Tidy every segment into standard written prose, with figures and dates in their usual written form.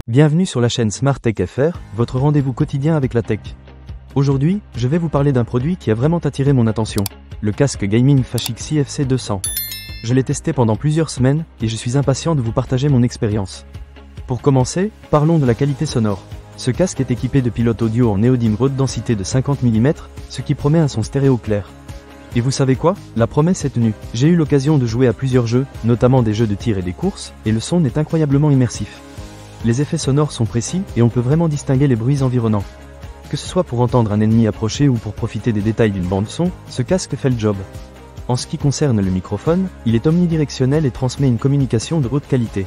Bienvenue sur la chaîne Smart Tech FR, votre rendez-vous quotidien avec la tech. Aujourd'hui, je vais vous parler d'un produit qui a vraiment attiré mon attention, le casque gaming Fashix IFC 200. Je l'ai testé pendant plusieurs semaines, et je suis impatient de vous partager mon expérience. Pour commencer, parlons de la qualité sonore. Ce casque est équipé de pilotes audio en néodyme haute densité de 50 mm, ce qui promet un son stéréo clair. Et vous savez quoi? La promesse est tenue. J'ai eu l'occasion de jouer à plusieurs jeux, notamment des jeux de tir et des courses, et le son est incroyablement immersif. Les effets sonores sont précis, et on peut vraiment distinguer les bruits environnants. Que ce soit pour entendre un ennemi approcher ou pour profiter des détails d'une bande-son, ce casque fait le job. En ce qui concerne le microphone, il est omnidirectionnel et transmet une communication de haute qualité.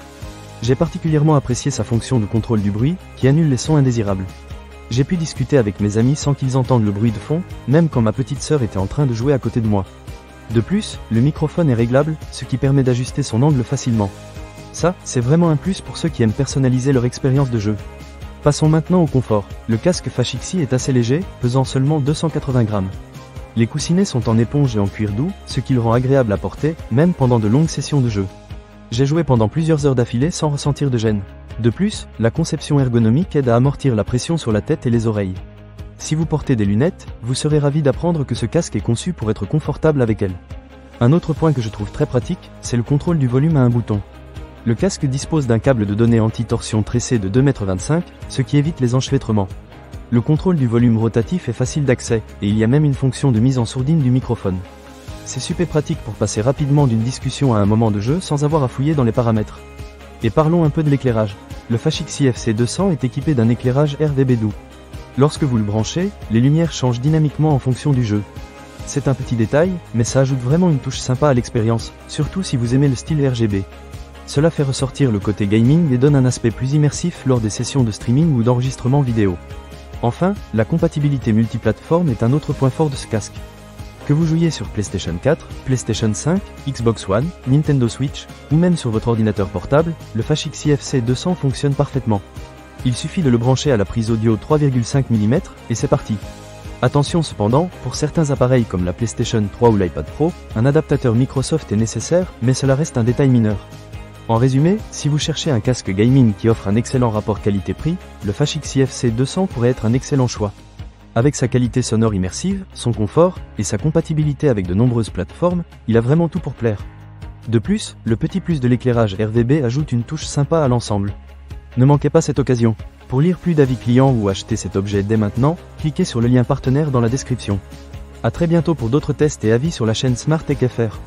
J'ai particulièrement apprécié sa fonction de contrôle du bruit, qui annule les sons indésirables. J'ai pu discuter avec mes amis sans qu'ils entendent le bruit de fond, même quand ma petite sœur était en train de jouer à côté de moi. De plus, le microphone est réglable, ce qui permet d'ajuster son angle facilement. Ça, c'est vraiment un plus pour ceux qui aiment personnaliser leur expérience de jeu. Passons maintenant au confort. Le casque Fashixi est assez léger, pesant seulement 280 grammes. Les coussinets sont en éponge et en cuir doux, ce qui le rend agréable à porter, même pendant de longues sessions de jeu. J'ai joué pendant plusieurs heures d'affilée sans ressentir de gêne. De plus, la conception ergonomique aide à amortir la pression sur la tête et les oreilles. Si vous portez des lunettes, vous serez ravi d'apprendre que ce casque est conçu pour être confortable avec elles. Un autre point que je trouve très pratique, c'est le contrôle du volume à un bouton. Le casque dispose d'un câble de données anti-torsion tressé de 2,25 m, ce qui évite les enchevêtrements. Le contrôle du volume rotatif est facile d'accès, et il y a même une fonction de mise en sourdine du microphone. C'est super pratique pour passer rapidement d'une discussion à un moment de jeu sans avoir à fouiller dans les paramètres. Et parlons un peu de l'éclairage. Le Fashix IFC 200 est équipé d'un éclairage RGB doux. Lorsque vous le branchez, les lumières changent dynamiquement en fonction du jeu. C'est un petit détail, mais ça ajoute vraiment une touche sympa à l'expérience, surtout si vous aimez le style RGB. Cela fait ressortir le côté gaming et donne un aspect plus immersif lors des sessions de streaming ou d'enregistrement vidéo. Enfin, la compatibilité multiplateforme est un autre point fort de ce casque. Que vous jouiez sur PlayStation 4, PlayStation 5, Xbox One, Nintendo Switch, ou même sur votre ordinateur portable, le Fashix IFC 200 fonctionne parfaitement. Il suffit de le brancher à la prise audio 3,5 mm, et c'est parti. Attention cependant, pour certains appareils comme la PlayStation 3 ou l'iPad Pro, un adaptateur Microsoft est nécessaire, mais cela reste un détail mineur. En résumé, si vous cherchez un casque gaming qui offre un excellent rapport qualité-prix, le Fashix IFC 200 pourrait être un excellent choix. Avec sa qualité sonore immersive, son confort, et sa compatibilité avec de nombreuses plateformes, il a vraiment tout pour plaire. De plus, le petit plus de l'éclairage RGB ajoute une touche sympa à l'ensemble. Ne manquez pas cette occasion. Pour lire plus d'avis clients ou acheter cet objet dès maintenant, cliquez sur le lien partenaire dans la description. A très bientôt pour d'autres tests et avis sur la chaîne Smart Tech FR.